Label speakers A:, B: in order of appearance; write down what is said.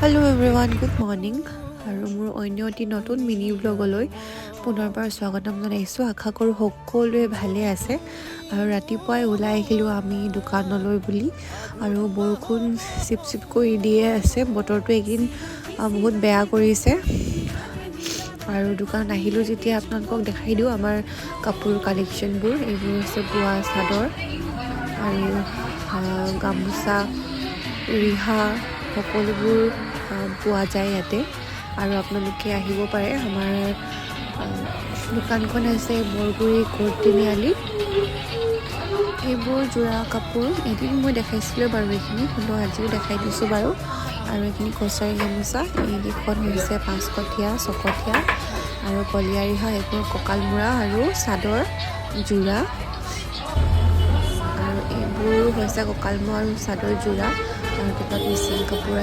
A: Hello' everyone, good morning. আৰু মোৰ অন্য এটি নতুন মিনি ব্লগলৈ পুনৰবাৰ স্বাগতম জনাইছোঁ। আশা কৰোঁ সকলোৱে ভালে আছে। আৰু ৰাতিপুৱাই ওলাই আহিলোঁ আমি দোকানলৈ বুলি, আৰু বৰষুণ চিপ চিপ কৰি দিয়ে আছে। বতৰটো এইকেইদিন বহুত বেয়া কৰিছে। আৰু দোকানত আহিলোঁ যেতিয়া আপোনালোকক দেখাই দিওঁ আমাৰ কাপোৰ কালেকশ্যনবোৰ। এইবোৰ হৈছে বোৱা চাদৰ আৰু গামোচা, ৰিহা সকলোবোৰ পোৱা যায় ইয়াতে। আৰু আপোনালোকে আহিব পাৰে। আমাৰ দোকানখন আছে বৰগুৰি কোৰ্ট তিনিআলিত। এইবোৰ যোৰা কাপোৰ এদিন মই দেখাইছিলোঁ বাৰু, এইখিনি হ'লেও আজিও দেখাই দিছোঁ বাৰু। আৰু এইখিনি কছাৰী গামোচা, এইকেইখন হৈছে 5কঠীয়া, 6কঠীয়া আৰু কলীয়া ৰিহা। এইবোৰ কঁকালমোৰা আৰু চাদৰ যোৰা। আৰু এইবোৰ হৈছে কঁকালমোৰা আৰু চাদৰ যোৰা। আৰু তলত মিচিং কাপোৰ